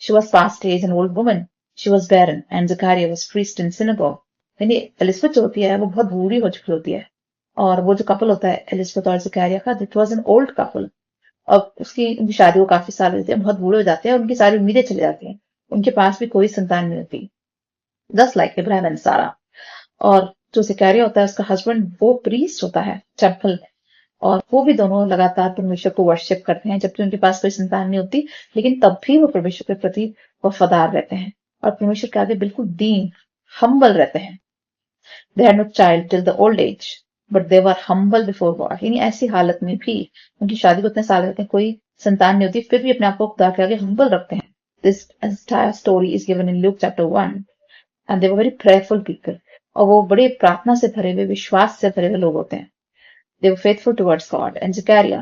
She was past as an old woman, she was barren, and जकरिया वॉज प्रीस्ट इन सिनेगॉग। यानी एलिजबेथ जो होती है वो बहुत बूढ़ी हो चुकी होती है, और वो जो कपल होता है एलिजबेथ और जकरिया का, it was an old couple. अब उनकी शादी को काफी साल होते हैं, बहुत बूढ़े हो जाते हैं, और उनकी सारी उम्मीदें चली जाती हैं, उनके पास भी कोई संतान नहीं होती, जस्ट लाइक इब्राहिम एंड सारा। और जो जकरिया होता है उसका हस्बैंड, वो प्रीस्ट होता है टेम्पल में, और वो भी दोनों लगातार परमेश्वर को वर्शिप करते हैं, जबकि उनके पास कोई संतान नहीं होती, लेकिन तब भी वो परमेश्वर के प्रति वफादार रहते हैं और परमेश्वर के आगे बिल्कुल दीन, हम्बल रहते हैं। They had no child till the old age, but they were humble before God. यानी ऐसी हालत में भी, उनकी शादी को इतने साल रहते हैं, कोई संतान नहीं होती, फिर भी अपने आप को खुदा के आगे हम्बल रखते हैं। This entire story is given in Luke chapter 1, and they were very prayerful people. और वो बड़े प्रार्थना से भरे हुए, विश्वास से भरे हुए लोग होते हैं। They were faithful towards God. And Zechariah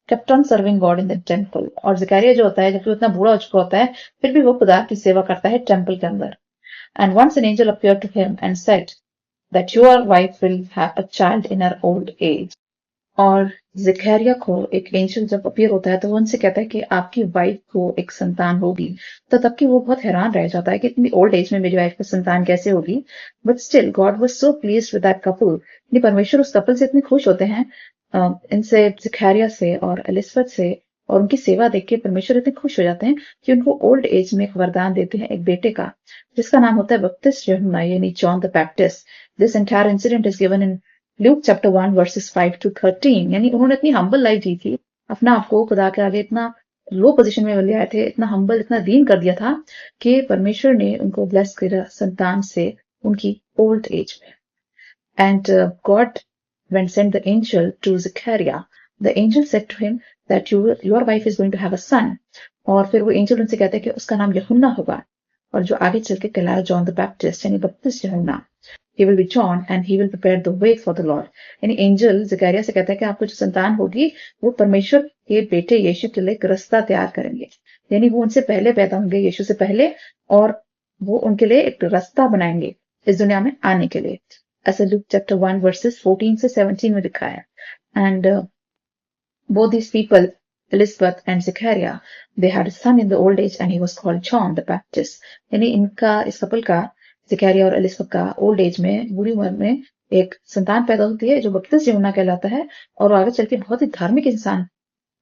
kept on serving God in the temple. और Zechariah जो होता है, जबकि वो इतना बूढ़ा हो चुका होता है, फिर भी वो खुदा की सेवा करता है टेम्पल के अंदर। And once an angel appeared to him and said that your wife will have a child in her old age. और जिकरिया को एक एंजल जब अपीयर होता है, तो वो उनसे कहता है कि आपकी वाइफ को एक संतान होगी। तो तब कि वो बहुत हैरान रह जाता है कि इतनी ओल्ड एज में मेरी वाइफ को संतान कैसे होगी। But still God was so pleased with that couple. परमेश्वर उस कपल से इतने खुश होते हैं, इनसे, जिकरिया से और एलिसबेथ से, और उनकी सेवा देख के परमेश्वर इतने खुश हो जाते हैं कि उनको ओल्ड एज में एक वरदान देते हैं, एक बेटे का, जिसका नाम होता है बपतिस्मा यूहन्ना, यानी John the Baptist. This entire incident is given in Luke chapter 1 verses 5 to 13। यानी उन्होंने इतनी हम्बल लाइफ जी थी, अपना आपको खुदा के आगे इतना लो पोजीशन में ले आए थे, इतना हम्बल, इतना दीन कर दिया था कि परमेश्वर ने उनको ब्लेस किया संतान से उनकी ओल्ड एज में। And God when sent the angel to Zechariah, the angel said to him that your wife is going to have a son। और फिर वो एंजल उनसे कहते हैं कि उसका नाम यूहन्ना होगा, और जो आगे चल के कहलाया जॉन द बैप्टिस्ट, यानी बपतिस्मा यूहन्ना। He will be John and he will prepare the way for the Lord। यानी एंजल जकरिया से कहता है कि आपको जो संतान होगी वो परमेश्वर के बेटे यीशु के लिए एक रास्ता तैयार करेंगे। यानी वो उनसे पहले पैदा होंगे, यीशु से पहले, और वो उनके लिए एक रास्ता बनाएंगे इस दुनिया में आने के लिए। ऐसे लूक चैप्टर 1 वर्सेस 14 से 17 में लिखा है। And both these people, Elizabeth and Zechariah, they had a son in the old age and he was called John the Baptist। यानी इनका, इस कपल का, ज़करिया और एलिसबेथ का, ओल्ड एज में, बूढ़ी उम्र में एक संतान पैदा होती है जो बपतिस्मा यूहन्ना कहलाता है, और आगे चल के बहुत ही धार्मिक इंसान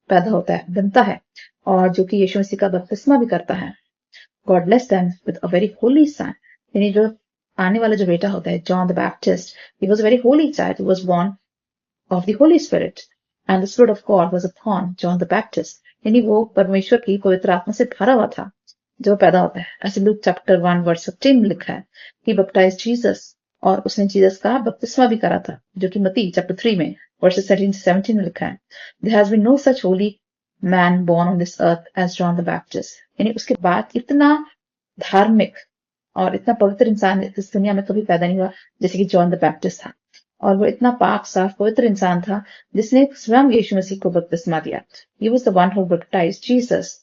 पैदा होता है, बनता है, और जो कि यीशु मसीह का बपतिस्मा भी करता है। God bless them with a very holy son. यानी जो आने वाला जो बेटा होता है, John the Baptist, he was a very holy child, he was born of the Holy Spirit and the Spirit of God was upon John the Baptist. यानी वो परमेश्वर की पवित्र आत्मा से भरा हुआ था जो पैदा होता है। ऐसे लूक चैप्टर 1 वर्स 15 में लिखा है, ही बप्टाइज्ड जीसस, और उसने जीसस का बपतिस्मा भी करा था, जो कि मत्ती चैप्टर 3 में वर्सेस 13 से 17 में लिखा है। There has been no such holy man born on this earth as John the Baptist. यानी उसके बाद इतना धार्मिक और इतना पवित्र इंसान इस दुनिया में कभी पैदा नहीं हुआ जैसे कि जॉन द बैप्टिस्ट था। और वो इतना पाक साफ पवित्र इंसान था जिसने स्वयं यीशु मसीह को बपतिस्मा दिया। He was the one who baptized Jesus.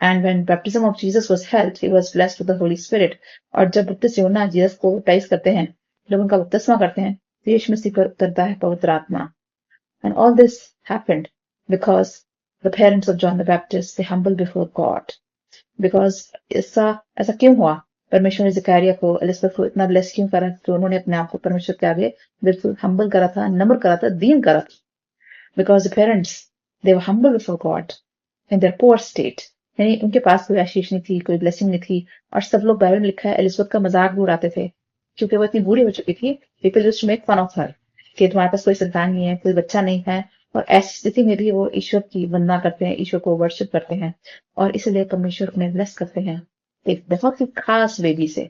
And when baptism of Jesus was held, he was blessed with the Holy Spirit. और जब बपतिस्मा यूहन्ना जीसस को बैप्टाइज करते हैं, जब उनका बपतिस्मा करते हैं, तो यीशु मसीह पर उतरता है पवित्र आत्मा। And all this happened because the parents of John the Baptist, they humbled before God. Because ऐसा क्यों हुआ? परमेश्वर ने ज़करिया को, एलिजबेथ को इतना ब्लेस क्यों करा कि उन्होंने अपने आप को परमेश्वर के आगे बिल्कुल हम्बल करा था, नम्र करा था, दीन करा था। Because the parents, they were humble before God in their poor state. यानी उनके पास कोई आशीष नहीं थी, कोई ब्लेसिंग नहीं थी। और सब लोग बाइबल में लिखा है एलिजबेथ का मजाक भी उड़ाते थे क्योंकि वो इतनी बूढ़ी हो चुकी थी। People used to make fun of her कि तुम्हारे पास कोई संतान नहीं है, कोई बच्चा नहीं है। और ऐसी स्थिति में भी वो ईश्वर की वंदना करते हैं, ईश्वर को वर्शिप करते हैं और इसलिए परमेश्वर उन्हें ब्लेस करते हैं एक बहुत ही खास बेबी से,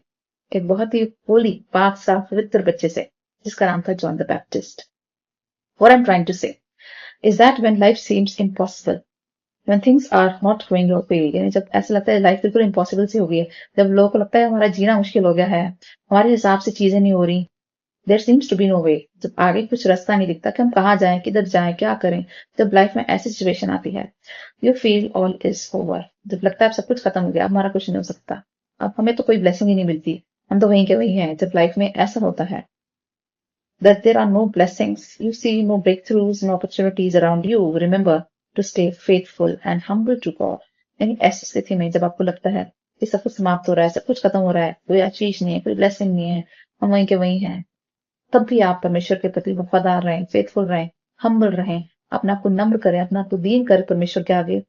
एक बहुत ही होली पाक साफ पवित्र बच्चे से जिसका नाम था John the Baptist. What I'm trying to say is that when life seems impossible, when things are not going your way, यानी जब ऐसा लगता है लाइफ बिल्कुल इम्पॉसिबल सी हो गई है, जब लोगों को लगता है हमारा जीना मुश्किल हो गया है, हमारे हिसाब से चीजें नहीं हो रही, there seems to be no way, जब आगे कुछ रास्ता नहीं दिखता कि हम कहाँ जाएं, किधर जाएं, क्या करें, जब लाइफ में ऐसी सिचुएशन आती है, you feel all is over, जब लगता है अब सब कुछ खत्म हो गया, अब हमारा कुछ नहीं हो सकता, अब हमें तो कोई ब्लेसिंग ही नहीं मिलती, हम तो वहीं के वहीं हैं। जब लाइफ में ऐसा होता है that there are no blessings, you see no breakthroughs, no opportunities around you, remember to stay faithful and humble to God. यानी ऐसी स्थिति में जब आपको लगता है कि सब कुछ समाप्त हो रहा है, सब कुछ खत्म हो रहा है, कोई आशीष नहीं है, कोई ब्लेसिंग नहीं है, हम वहीं के वहीं हैं, तब भी आप परमेश्वर के प्रति वफादार रहें, फेथफुल रहें, हम्बल रहें, अपने आप को नम्र करें, अपना आप को दीन करें परमेश्वर के आगे,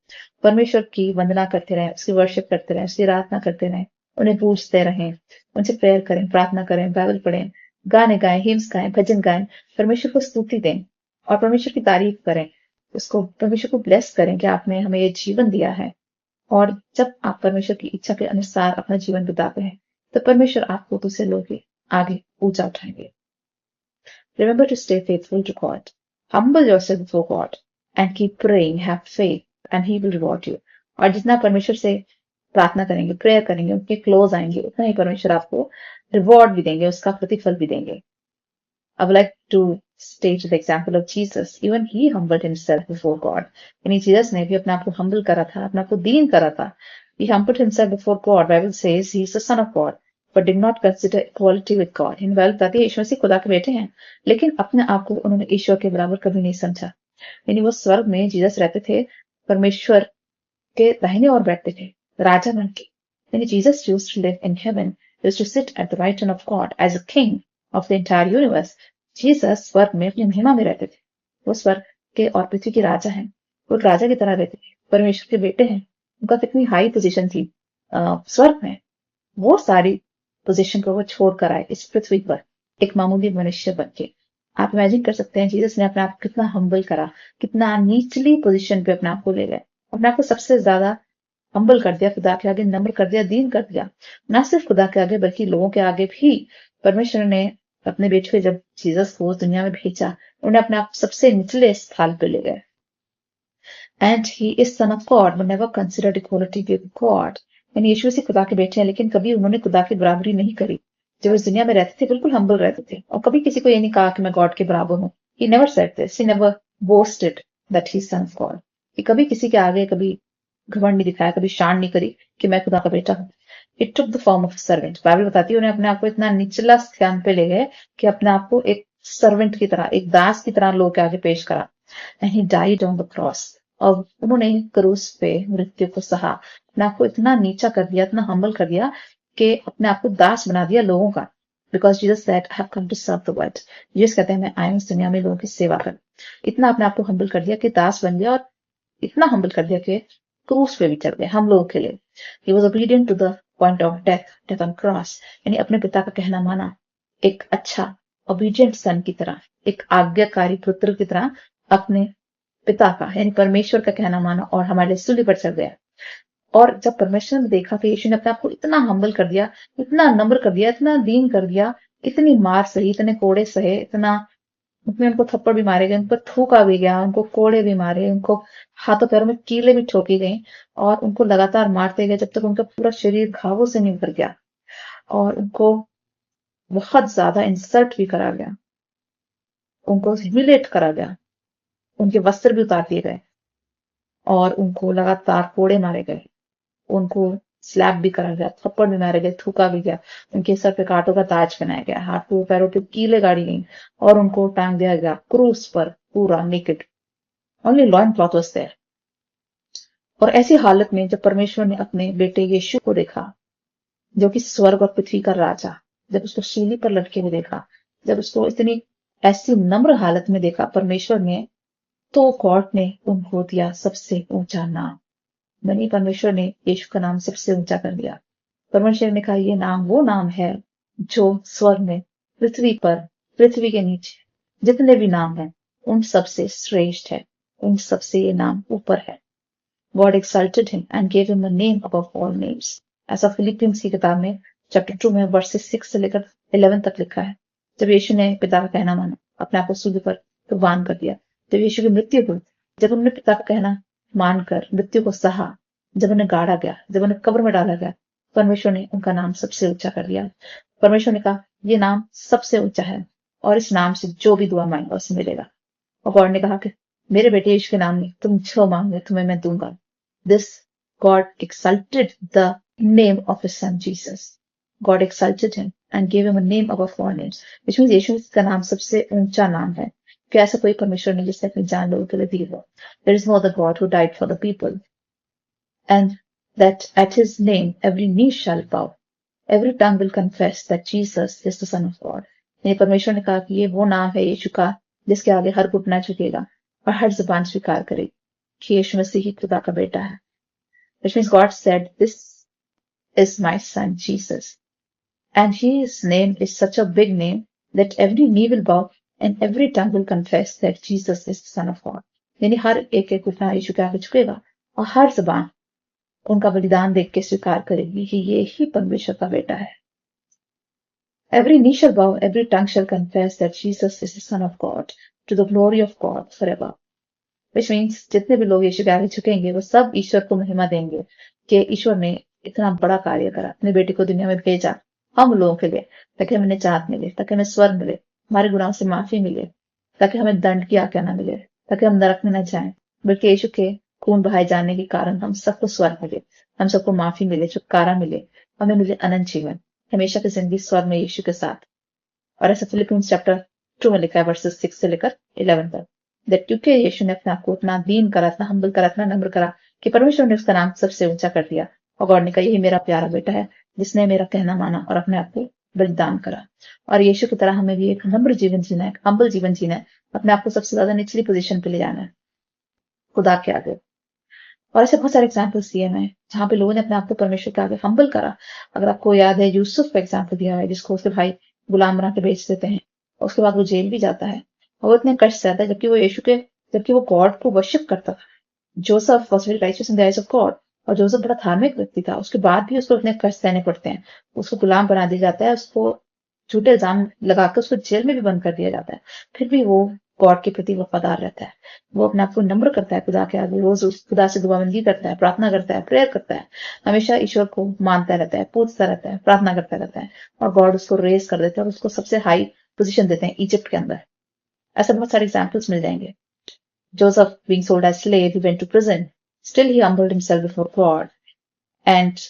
परमेश्वर की वंदना करते रहें, उसकी वर्शिप करते रहें, उसकी आराधना करते रहें, उन्हें पूछते रहें, उनसे प्रेयर करें, प्रार्थना करें, बाइबल पढ़ें, गाने गाएं, हिम्स गाएं, भजन गाएं, परमेश्वर को स्तुति दें और परमेश्वर की तारीफ करें, उसको परमेश्वर को ब्लेस करें कि आपने हमें ये जीवन दिया है। और जब आप परमेश्वर की इच्छा के अनुसार अपना जीवन बिताते हैं तो परमेश्वर आपको दूसरे लोगों के आगे ऊंचा उठाएंगे। Remember to stay faithful to God. Humble yourself before God and keep praying, have faith and He will reward you. और जितना परमेश्वर से प्रार्थना करेंगे, प्रेयर करेंगे, उनके क्लोज आएंगे, उतना ही परमेश्वर आपको रिवॉर्ड भी देंगे, उसका प्रतिफल भी देंगे। I would like to state the example of Jesus. Even he humbled himself before God. यानी जीसस ने भी अपने आप को humble करा था, अपने आप को दीन करा था। He humbled himself before God. Bible says he is the son of God, but did not consider equality with God. In Bible बताती है यीशु मसीह खुदा के बेटे हैं, लेकिन अपने आप को उन्होंने ईश्वर के बराबर कभी नहीं समझा। यानी वो स्वर्ग में जीसस रहते थे, परमेश्वर के दाहिने ओर बैठते थे, राजा बन के। यानी Jesus used to live in heaven, used to sit at the right hand of God as a king of the entire universe. Jesus स्वर्ग में अपनी महिमा में रहते थे, वो स्वर्ग के और पृथ्वी के राजा हैं, वो एक राजा की तरह रहते थे, परमेश्वर के बेटे हैं, उनका कितनी हाई पोजीशन थी स्वर्ग में। वो सारी पोजीशन को वो छोड़कर आए इस पृथ्वी पर एक मामूली मनुष्य बन के। आप इमेजिन कर सकते हैं जीसस ने अपने आप को कितना हम्बल करा, कितना निचली पोजीशन पे अपने आप को ले गए, अपने आप को सबसे ज्यादा हम्बल कर दिया, खुदा के आगे नम्र कर दिया, दीन कर दिया। ना सिर्फ खुदा के आगे बल्कि लोगों के आगे भी परमेश्वर ने अपने बेटे को जब जीसस को दुनिया में भेजा, उन्हें अपने आप सबसे निचले स्थान पे ले गए। And he is son of God, but never considered equality with God. यानी यीशु मसीह खुदा के बेटे हैं, लेकिन कभी उन्होंने खुदा की बराबरी नहीं करी। जब इस दुनिया में रहते थे बिल्कुल हम्बल रहते थे और कभी किसी को ये नहीं कहा कि मैं गॉड के बराबर हूँ। He never said this, he never boasted that he is son of God. कि कभी किसी के आगे कभी घमंड नहीं दिखाया, कभी शान नहीं करी कि मैं खुदा का बेटा हूँ। It took the form of servant. Bible बताती है उन्हें अपने आप को इतना निचला स्थान पे ले गए कि अपने आप को एक सर्वेंट की तरह, एक दास की तरह लोगों के आगे पेश करा। And he died on the cross, और उन्होंने क्रूस पे मृत्यु को सहा, अपने आप को इतना नीचा कर दिया, इतना हम्बल कर दिया कि अपने आप को दास बना दिया लोगों का। Because Jesus said I have come to serve the world. Jesus कहते हैं मैं आया हूं इस दुनिया में लोगों की सेवा कर। इतना अपने आप को हम्बल कर दिया कि दास बन गया, और इतना हम्बल कर दिया कि क्रूस पे भी चढ़ गए हम लोगों के लिए। He was obedient to the point of death on cross. यानी अपने पिता का कहना माना, एक अच्छा ओबीडियंट सन की तरह, एक आज्ञाकारी पुत्र की तरह अपने पिता का यानी परमेश्वर का कहना माना और हमारे लिए सूली पर चढ़ गया। और जब परमेश्वर ने देखा कि यीशु ने अपने आप को इतना हम्बल कर दिया, इतना नम्र कर दिया, इतना दीन कर दिया, इतनी मार सही, इतने कोड़े सहे, इतना उसमें उनको थप्पड़ भी मारे गए, उन पर थूका भी गया, उनको कोड़े भी मारे, उनको हाथों पैरों में कीलें भी ठोकी गई और उनको लगातार मारते गए जब तक उनका पूरा शरीर घावों से नहीं भर गया। और उनको बहुत ज्यादा इंसल्ट भी करा गया, उनको ह्यूमिलेट करा गया, उनके वस्त्र भी उतार दिए गए और उनको लगातार कोड़े मारे गए, उनको स्लैप भी करा गया, थप्पड़ भी मारे गए, थूका भी गया, उनके सर पे कांटों का ताज पहनाया गया, हाथों पैरों पे कीलें गाड़ी गई और उनको टांग दिया गया क्रूस पर पूरा naked. Only loin cloth was there. और ऐसी हालत में जब परमेश्वर ने अपने बेटे यीशु को देखा, जो कि स्वर्ग और पृथ्वी का राजा, जब उसको सूली पर लटके हुए देखा, जब उसको इतनी ऐसी नम्र हालत में देखा परमेश्वर ने, तो गॉड ने उनको दिया सबसे ऊंचा नाम। बनी परमेश्वर ने यीशु का नाम सबसे ऊंचा कर दिया। परमेश्वर ने कहा ये नाम वो नाम है जो स्वर्ग में, पृथ्वी पर, पृथ्वी के नीचे जितने भी नाम हैं उन सबसे श्रेष्ठ है, उन सबसे ये नाम ऊपर है। God exalted him and gave him a name above all names. ऐसा फिलिपियंस की किताब में चैप्टर 2 में वर्सेस 6 से लेकर 11 तक लिखा है। जब यीशु ने पिता का कहना माना, अपने आप को सूली पर कुर्बान कर दिया, जब यीशु की मृत्यु हुई, जब उन्होंने पिता का कहना मानकर मृत्यु को सहा, जब उन्हें गाड़ा गया, जब उन्हें कब्र में डाला गया, परमेश्वर ने उनका नाम सबसे ऊंचा कर दिया। परमेश्वर ने कहा ये नाम सबसे ऊंचा है और इस नाम से जो भी दुआ मांगेगा उसे मिलेगा। और गॉड ने कहा कि मेरे बेटे यीशु के नाम में तुम जो मांगे तुम्हें मैं दूंगा। This God exalted the name of his son Jesus. God exalted him and gave him a name above all names, which means यीशु का नाम सबसे ऊंचा नाम है कि ऐसा कोई परमेश्वर नहीं जिसने अपनी जान लोगों के लिए दी हो। There is no other God who died for the people, and that at his name every knee shall bow, every tongue will confess that Jesus is the Son of God. यानी परमेश्वर ने कहा कि ये वो नाम है यीशु का जिसके आगे हर घुटना झुकेगा और हर जुबान स्वीकार करेगी कि यीशु मसीह ही खुदा का बेटा है। Which means God said, this is my son Jesus. And his name is such a big name that every knee will bow and every tongue will confess that Jesus is the Son of God. यानी हर एक एक घुटना यीशु के आगे झुकेगा और हर जुबान उनका बलिदान देख के स्वीकार करेगी कि ये ही परमेश्वर का बेटा है। Every knee shall bow, every tongue shall confess that Jesus is the Son of God, to the glory of God forever. Which means जितने भी लोग यीशु के आगे झुकेंगे वो सब ईश्वर को महिमा देंगे कि ईश्वर ने इतना बड़ा कार्य करा, अपने बेटे को दुनिया में भेजा हम लोगों के लिए, ताकि हमें निजात मिले, ताकि हमें स्वर्ग मिले, हमारे गुनाहों से माफी मिले, ताकि हमें दंड की आज्ञा न मिले, ताकि हम नरक में न जाएं, बल्कि यीशु के खून बहाए जाने के कारण हम सबको स्वर्ग मिले, हम सबको माफी मिले, छुटकारा मिले, हमें मिले अनंत जीवन, हमेशा की जिंदगी स्वर्ग में यीशु के साथ। और ऐसा फिलिपियंस चैप्टर 2 में लिखा है वर्सेस 6 से लेकर 11 तक। क्योंकि यीशु ने अपने आप को इतना दीन करा, इतना हम्बल करा, इतना नम्र करा कि परमेश्वर ने उसका नाम सबसे ऊंचा कर दिया। और गॉड ने कहा यही मेरा प्यारा बेटा है जिसने मेरा कहना माना और अपने आप को बलिदान करा। और यीशु की तरह हमें भी एक नम्र जीवन जीना है, हम्बल जीवन जीना है, अपने आप को सबसे ज्यादा निचली पोजीशन पे ले जाना है खुदा के आगे। और ऐसे बहुत सारे एग्जाम्पल्स दिए मैं जहां पे लोगों ने अपने आप को परमेश्वर के आगे हम्बल करा। अगर आपको याद है यूसुफ का एग्जाम्पल दिया है जिसको उसके भाई गुलाम बना के बेच देते हैं, उसके बाद वो जेल भी जाता है और वो इतने कष्ट सहता है जबकि वो गॉड को वर्शिप करता था। Joseph was very righteous in the eyes of God और जोसेफ बड़ा धार्मिक व्यक्ति था, उसके बाद भी उसको इतने कष्ट सहने पड़ते हैं, उसको गुलाम बना दिया जाता है, उसको झूठे इल्जाम लगाकर उसको जेल में भी बंद कर दिया जाता है, फिर भी वो गॉड के प्रति वफादार रहता है। वो अपने आप को नम्र करता है खुदा के आगे, रोज उस खुदा से दुआबंदी करता है, प्रार्थना करता है, प्रेयर करता है, हमेशा ईश्वर को मानता रहता है, पूजता रहता है, प्रार्थना करता रहता है और गॉड उसको रेज कर देता है और उसको सबसे हाई पोजीशन देते हैं इजिप्ट के अंदर। ऐसे बहुत सारे एग्जाम्पल्स मिल जाएंगे। Joseph being sold as slave, he went to prison. Still he humbled himself before God and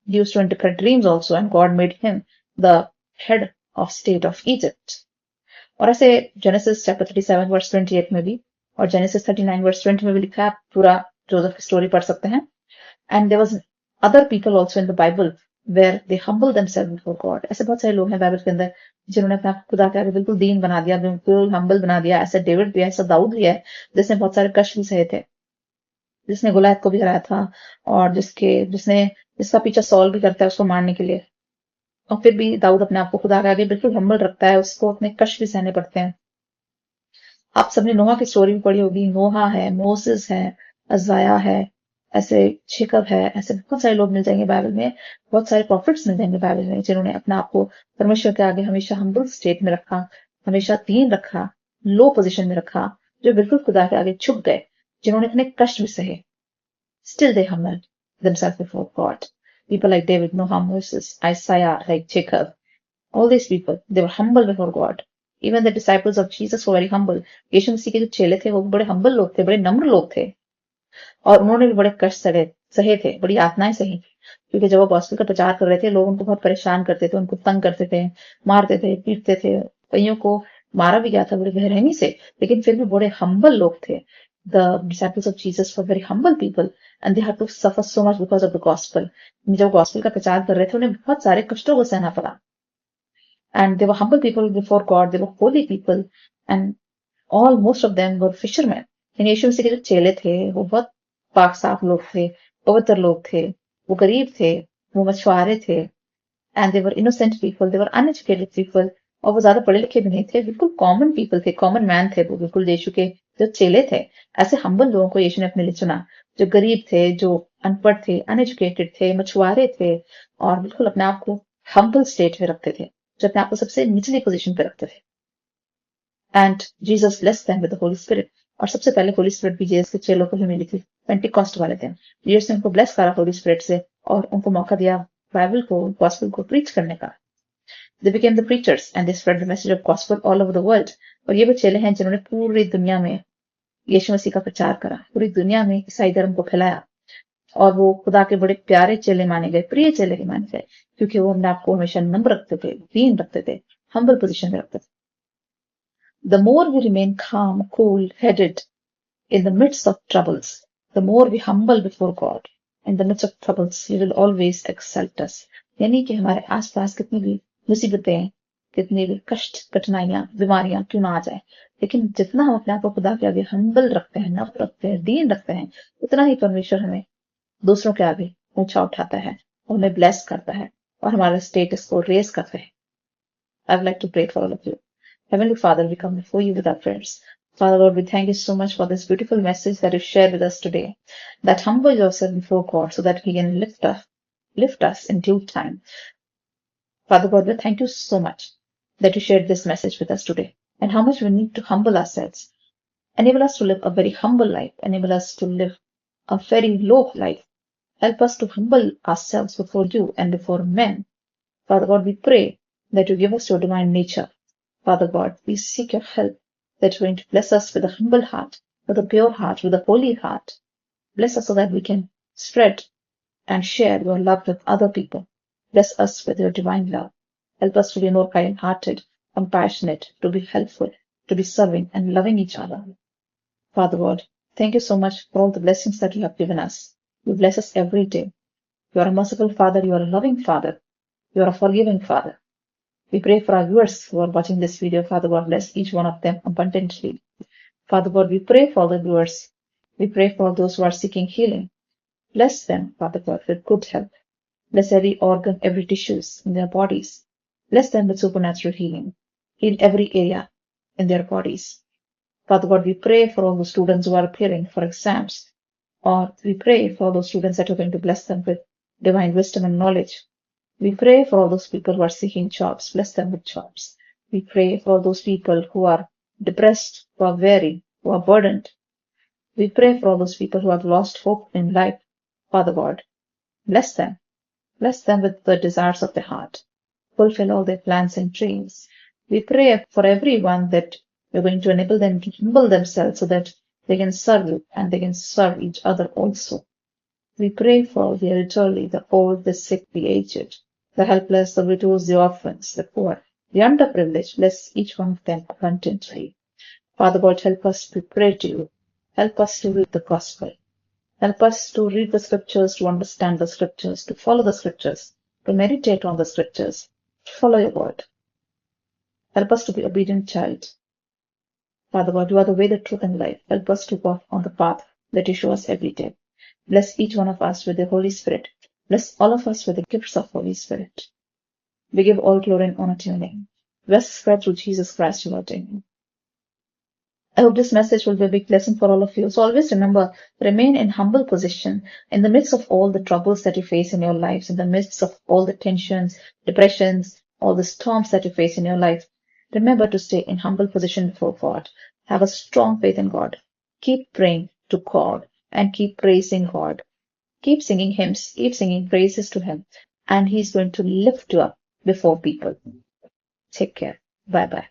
he used to interpret dreams also, and God made him the head of state of Egypt. और ऐसे genesis chapter 37 verse 28 में भी और genesis 39 verse 20 में भी लिखा है, आप पूरा जोसेफ की स्टोरी पढ़ सकते हैं। And there was other people also in the Bible where they humble themselves before God. ऐसे बहुत सारे लोग हैं बाइबल के अंदर जिन्होंने अपना खुदा के आगे बिल्कुल दीन बना दिया, बिल्कुल हम्बल बना दिया। ऐसा डेविड भी है, ऐसा दाऊद भी है जिसने बहुत सारे कष्ट भी सहे थे, जिसने गुलायत को भी हराया था और जिसका पीछा सॉल भी करता है उसको मारने के लिए। और फिर भी दाऊद अपने आप को खुदा के आगे बिल्कुल हम्बल रखता है, उसको अपने कष्ट भी सहने पड़ते हैं। आप सबने नोहा की स्टोरी भी पढ़ी होगी। नोहा है, मोसेस है, अज़ाया है, ऐसे जेकब है, ऐसे बहुत सारे लोग मिल जाएंगे बाइबल में, बहुत सारे प्रॉफिट्स मिल जाएंगे बाइबल में जिन्होंने अपने आप को परमेश्वर के आगे हमेशा हम्बल स्टेट में रखा, हमेशा दीन रखा, लो पोजीशन में रखा, जो बिल्कुल खुदा के आगे झुक गए, जिन्होंने इतने कष्ट भी सहे. Still they humbled themselves before God. People like David, Noah, Moses, Isaiah, like Jacob, all these people, they were humble before God. Even the disciples of Jesus were very humble. यीशु मसीह के जो चेले थे वो बड़े humble लोग थे, बड़े नम्र लोग थे, और उन्होंने भी बड़े कष्ट सहे थे, बड़ी यातनाएं सही, क्योंकि जब वो गॉस्पेल का प्रचार कर रहे थे, लोग उनको बहुत परेशान करते थे, उनको तंग करते थे, मारते थे, पीटते थे, कईयों को मारा भी गया था बड़ी बेरहमी से, लेकिन फिर भी बड़े हम्बल लोग थे. The disciples of Jesus were very humble people and they had to suffer so much because of the gospel. जब गॉस्पेल का प्रचार कर रहे थे, उन्हें बहुत सारे कष्टों को सहना पड़ा. And they were humble people before God, they were holy people, and most of them were fishermen. यानी यीशु मसीह के जो चेले थे वो बहुत पाक साफ लोग थे, पवित्र लोग थे, वो गरीब थे, वो मछुआरे थे, and they were innocent people, they were uneducated people, और वो ज्यादा पढ़े लिखे भी नहीं थे, बिल्कुल कॉमन पीपल थे, कॉमन मैन थे वो, बिल्कुल यीशु के जो चेले थे. ऐसे हम्बल लोगों को यीशु ने अपने लिए चुना, जो गरीब थे, जो अनपढ़ थे, अनएजुकेटेड थे, मछुआरे थे, और बिल्कुल अपने आप को हम्बल स्टेट में रखते थे, जो अपने आप को सबसे निचली पोजीशन पे रखते थे. And Jesus blessed them with the Holy spirit. और सबसे पहले होली स्पिरिट भी जीसस के चेलों को ही मिली थी पेंटिकॉस्ट वाले दिन. जीसस ने उनको ब्लेस करा होली स्पिरिट से और उनको मौका दिया बाइबल को, गॉस्पेल को प्रीच करने का. They became the preachers and they spread the message of gospel all over the world. और ये वो चेले हैं जिन्होंने पूरी दुनिया में यीशु मसीह का प्रचार करा, पूरी दुनिया में ईसाई धर्म को फैलाया, और वो खुदा के बड़े प्यारे चेले माने गए, प्रिय चेले माने गए, क्योंकि वो अपने आप को हमेशा नम्र रखते थे, दीन रखते थे, हम्बल पोजीशन में रखते थे. The more we remain calm, cool headed in the midst of troubles, the more we humble before God. In the midst of troubles, He will always exalt us. यानी कि हमारे आसपास कितनी भी मुसीबतें, कितनी भी कष्ट, कठिनाइयां, बीमारियां क्यों ना आ जाए, लेकिन जितना हम अपने आप को खुदा के आगे हम्बल रखते हैं, नम्र रखते हैं, दीन रखते हैं, उतना ही परमेश्वर हमें दूसरों के आगे ऊंचा उठाता है और हमें ब्लेस करता है और हमारे स्टेटस को रेस करता है. I would like to pray for all of you. Heavenly Father, we come before you with our prayers. Father Lord, we thank you so much for this beautiful message that you shared with us today. That humble yourself before God so that He can lift us in due time. Father God, we thank you so much that you shared this message with us today and how much we need to humble ourselves. Enable us to live a very humble life. Enable us to live a very low life. Help us to humble ourselves before you and before men. Father God, we pray that you give us your divine nature. Father God, we seek your help, that you're going to bless us with a humble heart, with a pure heart, with a holy heart. Bless us so that we can spread and share your love with other people. Bless us with your divine love. Help us to be more kind-hearted, compassionate, to be helpful, to be serving and loving each other. Father God, thank you so much for all the blessings that you have given us. You bless us every day. You are a merciful Father. You are a loving Father. You are a forgiving Father. We pray for our viewers who are watching this video. Father God, bless each one of them abundantly. Father God, we pray for the viewers. We pray for those who are seeking healing. Bless them, Father God, with good health. Bless every organ, every tissues in their bodies. Bless them with supernatural healing. Heal every area in their bodies. Father God, we pray for all the students who are appearing for exams. Or we pray for all those students that you're going to bless them with divine wisdom and knowledge. We pray for all those people who are seeking jobs. Bless them with jobs. We pray for all those people who are depressed, who are weary, who are burdened. We pray for all those people who have lost hope in life. Father God, bless them. Bless them with the desires of their heart. Fulfill all their plans and dreams. We pray for everyone that you're going to enable them to humble themselves so that they can serve you and they can serve each other also. We pray for the elderly, the old, the sick, the aged, the helpless, the widows, the orphans, the poor, the underprivileged. Bless each one of them abundantly. Father God, help us to pray to you. Help us to read the gospel. Help us to read the scriptures, to understand the scriptures, to follow the scriptures, to meditate on the scriptures, to follow your word. Help us to be obedient child. Father God, you are the way, the truth, and life. Help us to walk on the path that you show us every day. Bless each one of us with the Holy Spirit. Bless all of us with the gifts of Holy Spirit. We give all glory and honor to your name. Bless spread through Jesus Christ, your Lord. Amen. I hope this message will be a big lesson for all of you. So always remember, remain in humble position in the midst of all the troubles that you face in your lives, in the midst of all the tensions, depressions, all the storms that you face in your life. Remember to stay in humble position before God. Have a strong faith in God. Keep praying to God and keep praising God. Keep singing hymns, keep singing praises to Him, and He's going to lift you up before people. Take care. Bye bye.